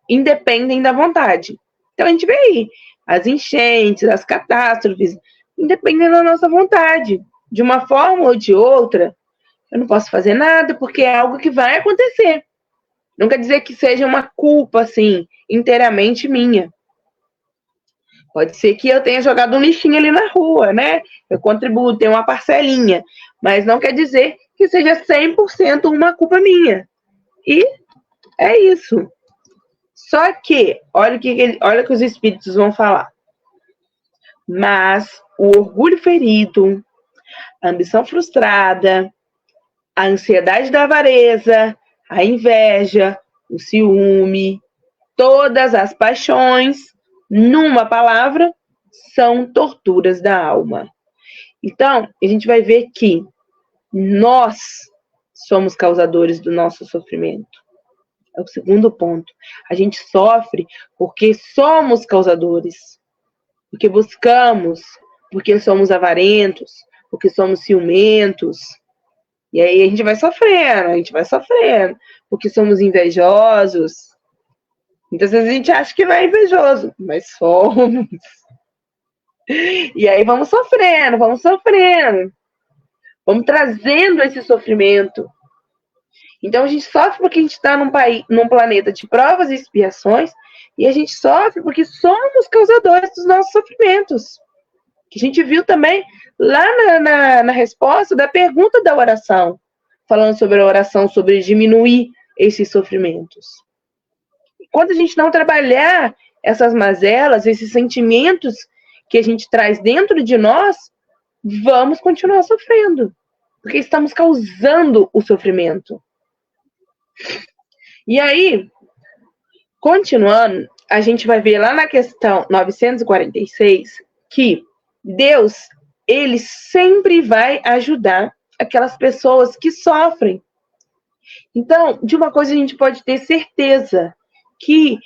independem da vontade. Então a gente vê aí, as enchentes, as catástrofes, independem da nossa vontade. De uma forma ou de outra, eu não posso fazer nada, porque é algo que vai acontecer. Não quer dizer que seja uma culpa, assim, inteiramente minha. Pode ser que eu tenha jogado um lixinho ali na rua, né? Eu contribuo, tenho uma parcelinha. Mas não quer dizer que seja 100% uma culpa minha. E é isso. Só que, olha o que os espíritos vão falar. Mas o orgulho ferido, a ambição frustrada, a ansiedade da avareza, a inveja, o ciúme, todas as paixões, numa palavra, são torturas da alma. Então, a gente vai ver que nós somos causadores do nosso sofrimento. É o segundo ponto. A gente sofre porque somos causadores, porque buscamos, porque somos avarentos, porque somos ciumentos. E aí a gente vai sofrendo, porque somos invejosos. Muitas vezes a gente acha que não é invejoso, mas somos. E aí vamos sofrendo, vamos trazendo esse sofrimento. Então a gente sofre porque a gente está num planeta de provas e expiações, e a gente sofre porque somos causadores dos nossos sofrimentos. Que a gente viu também lá na resposta da pergunta da oração, falando sobre a oração, sobre diminuir esses sofrimentos. Quando a gente não trabalhar essas mazelas, esses sentimentos que a gente traz dentro de nós, vamos continuar sofrendo, porque estamos causando o sofrimento. E aí, continuando, a gente vai ver lá na questão 946 que Deus, ele sempre vai ajudar aquelas pessoas que sofrem. Então, de uma coisa a gente pode ter certeza, que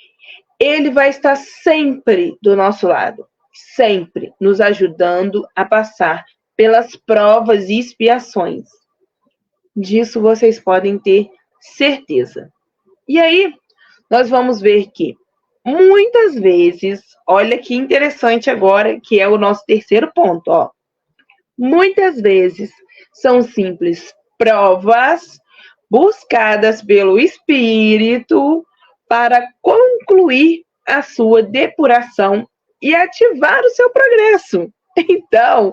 ele vai estar sempre do nosso lado, sempre nos ajudando a passar pelas provas e expiações. Disso vocês podem ter certeza. E aí, nós vamos ver que muitas vezes, olha que interessante agora, que é o nosso terceiro ponto, ó. Muitas vezes são simples provas buscadas pelo Espírito para concluir a sua depuração e ativar o seu progresso. Então,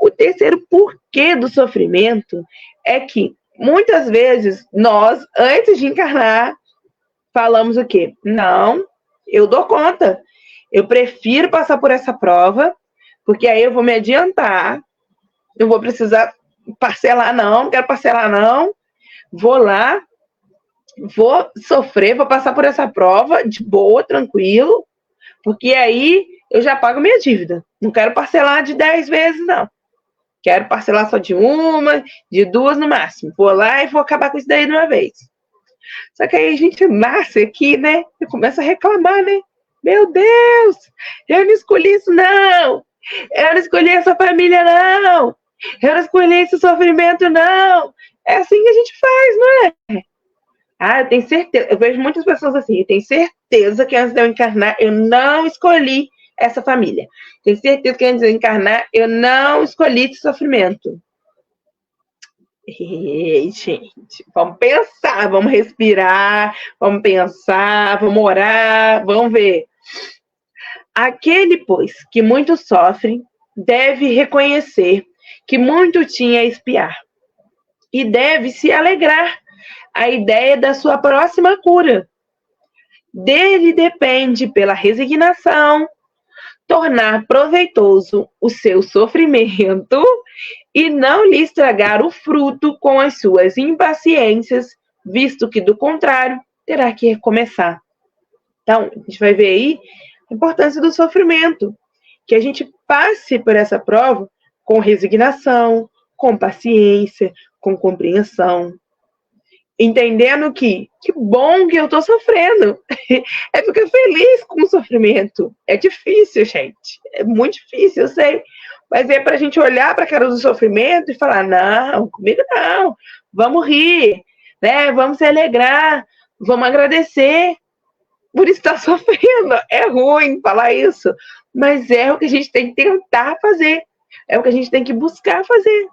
o terceiro porquê do sofrimento é que muitas vezes nós, antes de encarnar, falamos o quê? Não, eu dou conta. Eu prefiro passar por essa prova, porque aí eu vou me adiantar. Não vou precisar parcelar, não quero parcelar, não. Vou lá, vou sofrer, vou passar por essa prova de boa, tranquilo, porque aí eu já pago minha dívida. Não quero parcelar de 10 vezes, não. Quero parcelar só de uma, de 2 no máximo. Vou lá e vou acabar com isso daí de uma vez. Só que aí a gente nasce aqui, né? E começa a reclamar, né? Meu Deus, eu não escolhi isso, não. Eu não escolhi essa família, não. Eu não escolhi esse sofrimento, não. É assim que a gente faz, não é? Ah, eu tenho certeza. Eu vejo muitas pessoas assim. Eu tenho certeza que antes de eu encarnar, eu não escolhi essa família. Tenho certeza que antes de eu encarnar, eu não escolhi esse sofrimento. Ei, gente, vamos pensar, vamos respirar, vamos pensar, vamos orar, vamos ver. Aquele, pois, que muito sofre, deve reconhecer que muito tinha a expiar e deve se alegrar a ideia da sua próxima cura. Dele depende, pela resignação, tornar proveitoso o seu sofrimento e não lhe estragar o fruto com as suas impaciências, visto que, do contrário, terá que recomeçar. Então, a gente vai ver aí a importância do sofrimento, que a gente passe por essa prova com resignação, com paciência, com compreensão, entendendo que bom que eu estou sofrendo, é ficar feliz com o sofrimento. É difícil, gente, é muito difícil, eu sei, mas é para a gente olhar para a cara do sofrimento e falar, não, comigo não, vamos rir, né? Vamos se alegrar, vamos agradecer por estar sofrendo. É ruim falar isso, mas é o que a gente tem que tentar fazer, é o que a gente tem que buscar fazer.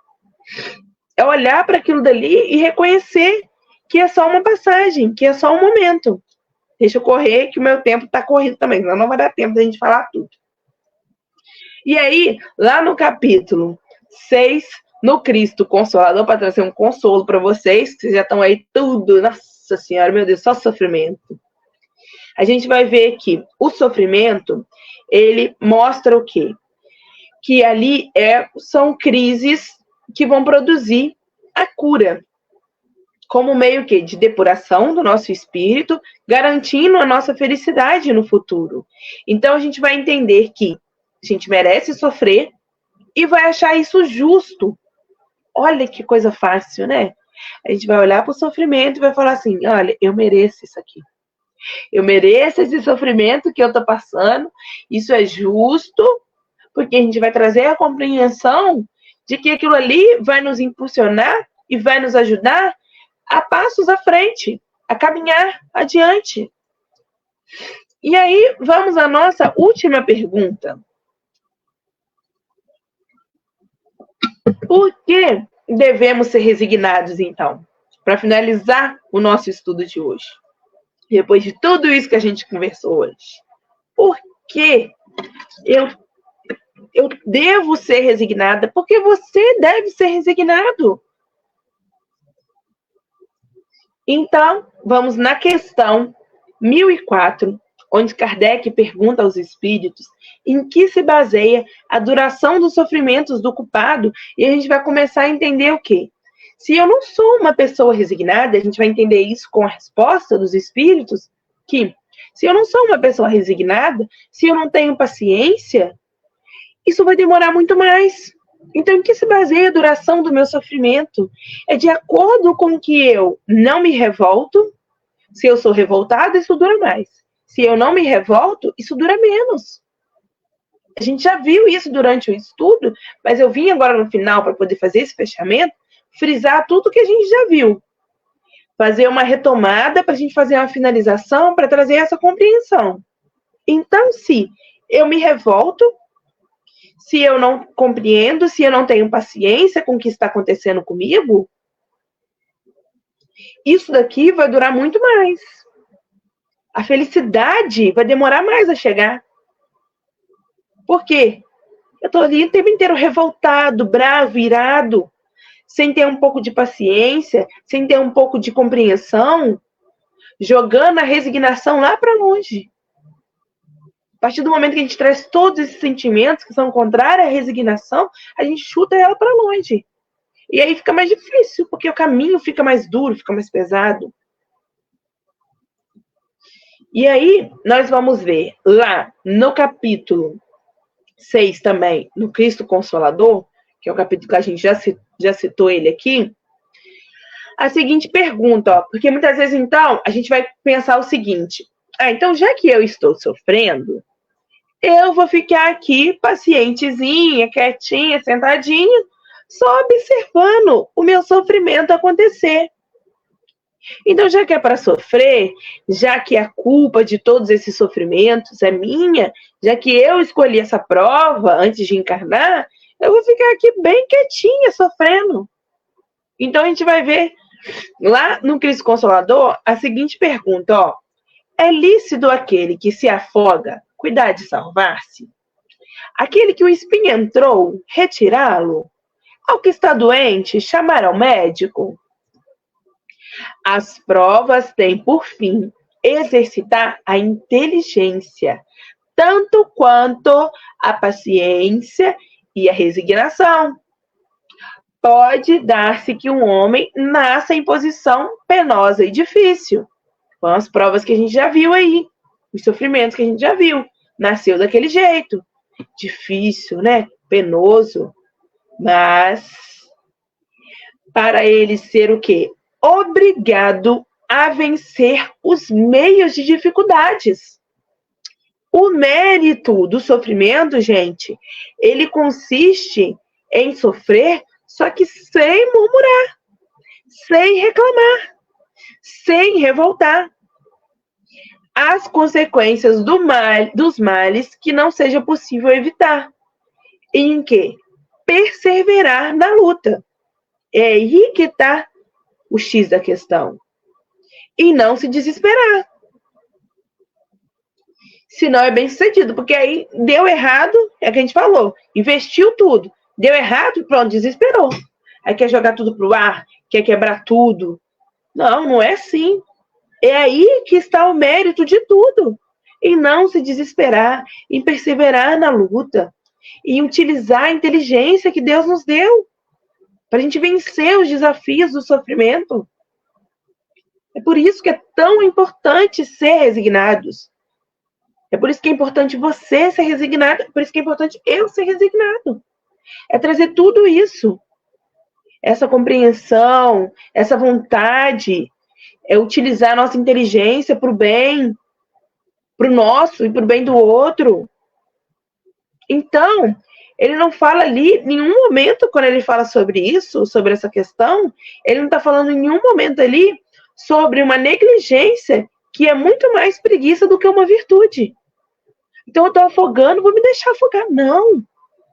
É olhar para aquilo dali e reconhecer que é só uma passagem, que é só um momento. Deixa eu correr, que o meu tempo está corrido também, senão não vai dar tempo da gente falar tudo. E aí, lá no capítulo 6, no Cristo Consolador, para trazer um consolo para vocês, que vocês já estão aí tudo, nossa Senhora, meu Deus, só sofrimento. A gente vai ver que o sofrimento, ele mostra o quê? Que ali são crises que vão produzir a cura, como meio que de depuração do nosso espírito, garantindo a nossa felicidade no futuro. Então a gente vai entender que a gente merece sofrer e vai achar isso justo. Olha que coisa fácil, né? A gente vai olhar para o sofrimento e vai falar assim, olha, eu mereço isso aqui. Eu mereço esse sofrimento que eu estou passando, isso é justo, porque a gente vai trazer a compreensão de que aquilo ali vai nos impulsionar e vai nos ajudar a passos à frente, a caminhar adiante. E aí, vamos à nossa última pergunta. Por que devemos ser resignados, então? Para finalizar o nosso estudo de hoje. Depois de tudo isso que a gente conversou hoje. Por que eu devo ser resignada? Porque você deve ser resignado. Então, vamos na questão 1004, onde Kardec pergunta aos espíritos em que se baseia a duração dos sofrimentos do culpado, e a gente vai começar a entender o quê? Se eu não sou uma pessoa resignada, a gente vai entender isso com a resposta dos espíritos, que se eu não sou uma pessoa resignada, se eu não tenho paciência, isso vai demorar muito mais. Então, em que se baseia a duração do meu sofrimento? É de acordo com que eu não me revolto. Se eu sou revoltada, isso dura mais. Se eu não me revolto, isso dura menos. A gente já viu isso durante o estudo, mas eu vim agora no final para poder fazer esse fechamento, frisar tudo que a gente já viu. Fazer uma retomada para a gente fazer uma finalização para trazer essa compreensão. Então, se eu me revolto, se eu não compreendo, se eu não tenho paciência com o que está acontecendo comigo, isso daqui vai durar muito mais. A felicidade vai demorar mais a chegar. Por quê? Eu estou ali o tempo inteiro revoltado, bravo, irado, sem ter um pouco de paciência, sem ter um pouco de compreensão, jogando a resignação lá para longe. A partir do momento que a gente traz todos esses sentimentos que são contrários à resignação, a gente chuta ela para longe. E aí fica mais difícil, porque o caminho fica mais duro, fica mais pesado. E aí nós vamos ver lá no capítulo 6 também, no Cristo Consolador, que é o capítulo que a gente já citou ele aqui, a seguinte pergunta, ó, porque muitas vezes, então, a gente vai pensar o seguinte, então, já que eu estou sofrendo, eu vou ficar aqui pacientezinha, quietinha, sentadinha, só observando o meu sofrimento acontecer. Então, já que é para sofrer, já que a culpa de todos esses sofrimentos é minha, já que eu escolhi essa prova antes de encarnar, eu vou ficar aqui bem quietinha, sofrendo. Então, a gente vai ver lá no Cristo Consolador a seguinte pergunta, ó. É lícito aquele que se afoga cuidar de salvar-se? Aquele que o espinho entrou, retirá-lo? Ao que está doente, chamar ao médico? As provas têm por fim exercitar a inteligência, tanto quanto a paciência e a resignação. Pode dar-se que um homem nasça em posição penosa e difícil. Com as provas que a gente já viu aí, os sofrimentos que a gente já viu. Nasceu daquele jeito. Difícil, né? Penoso. Mas, para ele ser o quê? Obrigado a vencer os meios de dificuldades. O mérito do sofrimento, gente, ele consiste em sofrer, só que sem murmurar, sem reclamar, sem revoltar. As consequências dos males que não seja possível evitar. Em que? Perseverar na luta. É aí que está o X da questão. E não se desesperar. Senão é bem sucedido, porque aí deu errado, é o que a gente falou, investiu tudo, deu errado, pronto, desesperou. Aí quer jogar tudo pro ar, quer quebrar tudo. Não é assim. É aí que está o mérito de tudo. Em não se desesperar, em perseverar na luta, em utilizar a inteligência que Deus nos deu para a gente vencer os desafios do sofrimento. É por isso que é tão importante ser resignados. É por isso que é importante você ser resignado, é por isso que é importante eu ser resignado. É trazer tudo isso, essa compreensão, essa vontade, é utilizar a nossa inteligência para o bem, para o nosso e para o bem do outro. Então, ele não fala ali, em nenhum momento, quando ele fala sobre isso, sobre essa questão, ele não está falando em nenhum momento ali sobre uma negligência que é muito mais preguiça do que uma virtude. Então, eu estou afogando, vou me deixar afogar. Não,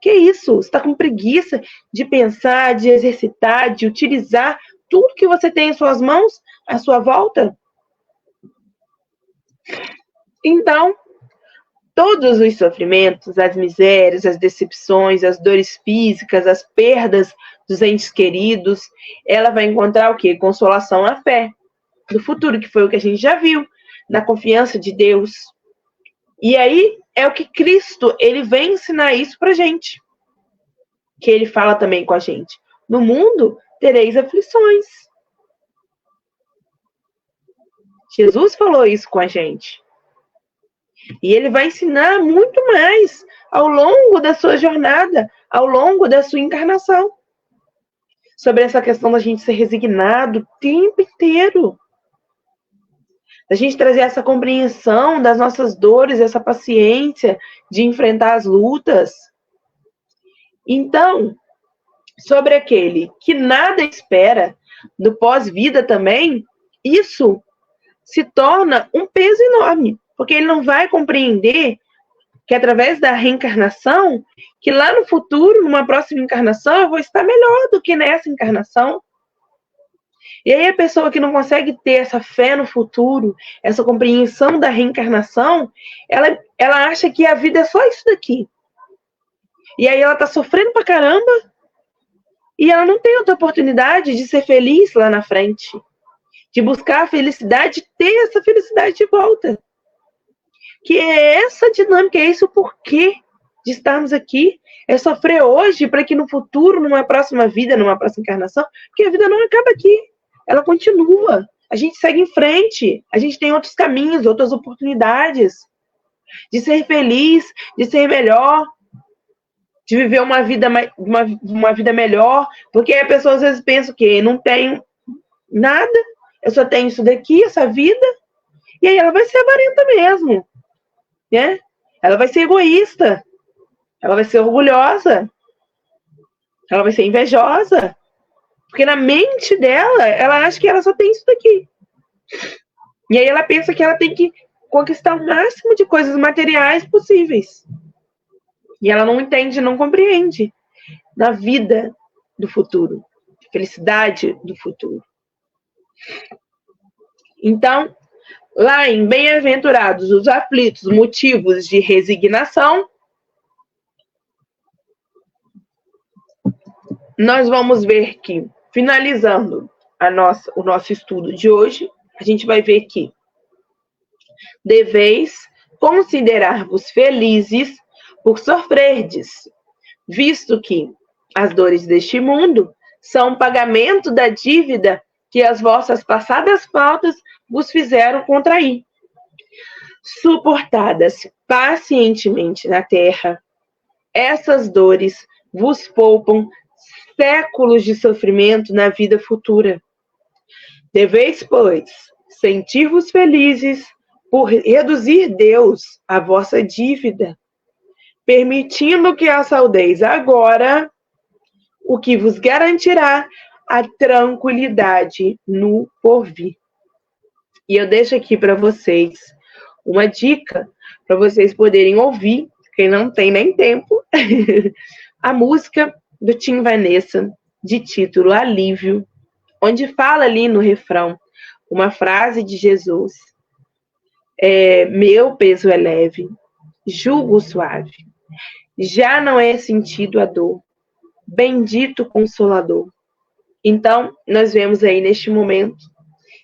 que isso? Você está com preguiça de pensar, de exercitar, de utilizar tudo que você tem em suas mãos, à sua volta? Então, todos os sofrimentos, as misérias, as decepções, as dores físicas, as perdas dos entes queridos, ela vai encontrar o quê? Consolação na fé do futuro, que foi o que a gente já viu, na confiança de Deus. E aí é o que Cristo, ele vem ensinar isso pra gente. Que ele fala também com a gente. No mundo tereis aflições. Jesus falou isso com a gente. E ele vai ensinar muito mais ao longo da sua jornada, ao longo da sua encarnação. Sobre essa questão da gente ser resignado o tempo inteiro. da gente trazer essa compreensão das nossas dores, essa paciência de enfrentar as lutas. Então, sobre aquele que nada espera do pós-vida também, isso se torna um peso enorme, porque ele não vai compreender que através da reencarnação, que lá no futuro, numa próxima encarnação, eu vou estar melhor do que nessa encarnação. E aí a pessoa que não consegue ter essa fé no futuro, essa compreensão da reencarnação, ela acha que a vida é só isso daqui. E aí ela tá sofrendo pra caramba, e ela não tem outra oportunidade de ser feliz lá na frente, de buscar a felicidade, de ter essa felicidade de volta. Que é essa dinâmica, é esse o porquê de estarmos aqui, é sofrer hoje para que no futuro, numa próxima vida, numa próxima encarnação, porque a vida não acaba aqui, ela continua, a gente segue em frente, a gente tem outros caminhos, outras oportunidades de ser feliz, de ser melhor, de viver uma vida melhor, porque a pessoa às vezes pensa que não tenho nada, eu só tenho isso daqui, essa vida, e aí ela vai ser avarenta mesmo, né? Ela vai ser egoísta, ela vai ser orgulhosa, ela vai ser invejosa, porque na mente dela, ela acha que ela só tem isso daqui. E aí ela pensa que ela tem que conquistar o máximo de coisas materiais possíveis. E ela não entende, não compreende da vida do futuro, felicidade do futuro. Então, lá em Bem-aventurados os aflitos, motivos de resignação, nós vamos ver que, finalizando o nosso estudo de hoje, a gente vai ver que deveis considerar-vos felizes por sofrerdes, visto que as dores deste mundo são pagamento da dívida que as vossas passadas faltas vos fizeram contrair. Suportadas pacientemente na terra, essas dores vos poupam séculos de sofrimento na vida futura. Deveis, pois, sentir-vos felizes por reduzir Deus a vossa dívida, permitindo que a saldeis agora, o que vos garantirá a tranquilidade no porvir. E eu deixo aqui para vocês uma dica para vocês poderem ouvir, quem não tem nem tempo, a música do Tim Vanessa, de título Alívio, onde fala ali no refrão uma frase de Jesus: meu peso é leve, jugo suave, já não é sentido a dor, bendito Consolador. Então, nós vemos aí neste momento,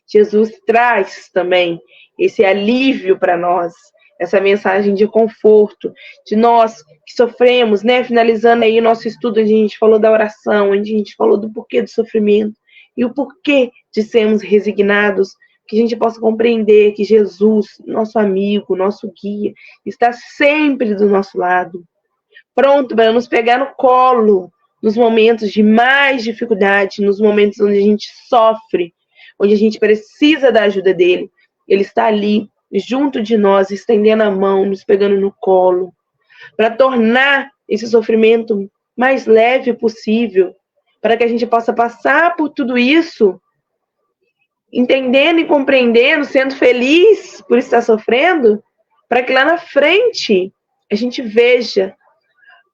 Jesus traz também esse alívio para nós, essa mensagem de conforto, de nós que sofremos, né? Finalizando aí o nosso estudo, onde a gente falou da oração, onde a gente falou do porquê do sofrimento e o porquê de sermos resignados, que a gente possa compreender que Jesus, nosso amigo, nosso guia, está sempre do nosso lado, pronto para nos pegar no colo, nos momentos de mais dificuldade, nos momentos onde a gente sofre, onde a gente precisa da ajuda dele. Ele está ali, junto de nós, estendendo a mão, nos pegando no colo, para tornar esse sofrimento mais leve possível, para que a gente possa passar por tudo isso, entendendo e compreendendo, sendo feliz por estar sofrendo, para que lá na frente a gente veja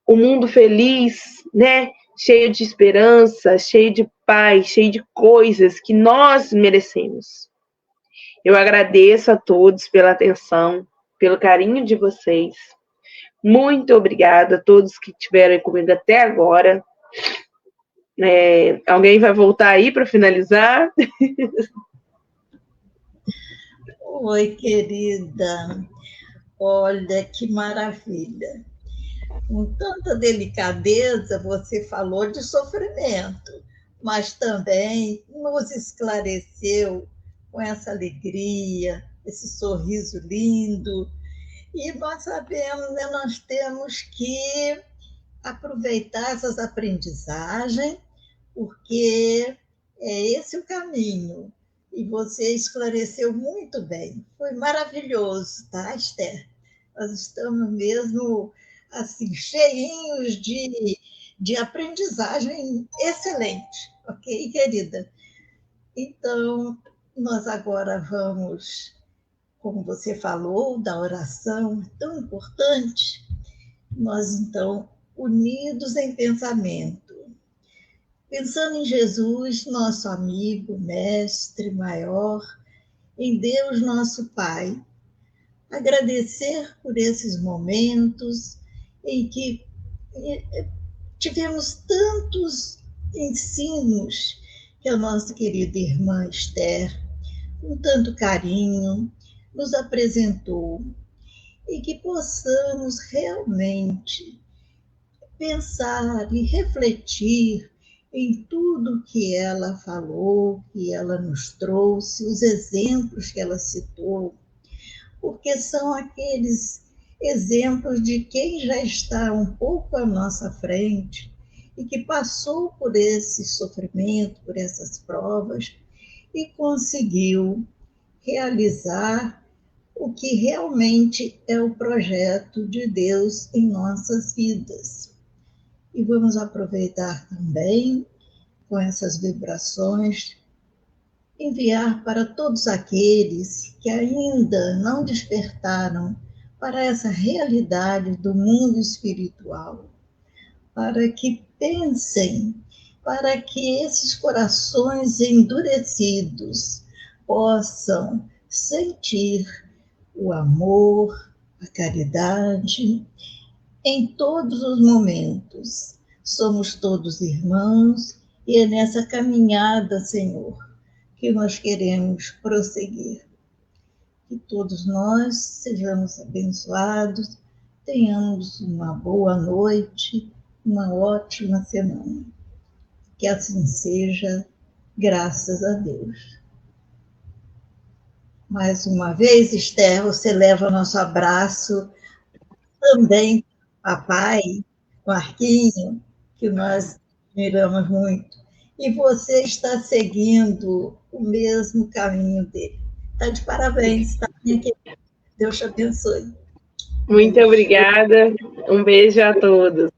o mundo feliz, né? Cheio de esperança, cheio de paz, cheio de coisas que nós merecemos. Eu agradeço a todos pela atenção, pelo carinho de vocês. Muito obrigada a todos que estiveram comigo até agora. Alguém vai voltar aí para finalizar? Oi, querida. Olha que maravilha. Com tanta delicadeza, você falou de sofrimento, mas também nos esclareceu com essa alegria, esse sorriso lindo. E nós sabemos, né, nós temos que aproveitar essas aprendizagens, porque é esse o caminho. E você esclareceu muito bem. Foi maravilhoso, tá, Esther? Nós estamos mesmo assim, cheinhos de aprendizagem excelente, ok, querida? Então, nós agora vamos, como você falou, da oração tão importante, nós então, unidos em pensamento, pensando em Jesus, nosso amigo, mestre maior, em Deus, nosso Pai, agradecer por esses momentos em que tivemos tantos ensinos que a nossa querida irmã Esther, com tanto carinho, nos apresentou, e que possamos realmente pensar e refletir em tudo que ela falou, que ela nos trouxe, os exemplos que ela citou, porque são aqueles exemplos de quem já está um pouco à nossa frente e que passou por esse sofrimento, por essas provas e conseguiu realizar o que realmente é o projeto de Deus em nossas vidas. E vamos aproveitar também, com essas vibrações, enviar para todos aqueles que ainda não despertaram para essa realidade do mundo espiritual, para que pensem, para que esses corações endurecidos possam sentir o amor, a caridade em todos os momentos. Somos todos irmãos e é nessa caminhada, Senhor, que nós queremos prosseguir. Que todos nós sejamos abençoados, tenhamos uma boa noite, uma ótima semana. Que assim seja, graças a Deus. Mais uma vez, Esther, você leva nosso abraço também, papai, Marquinho, que nós admiramos muito. E você está seguindo o mesmo caminho dele. Está de parabéns, tá? Deus te abençoe. Muito obrigada. Um beijo a todos.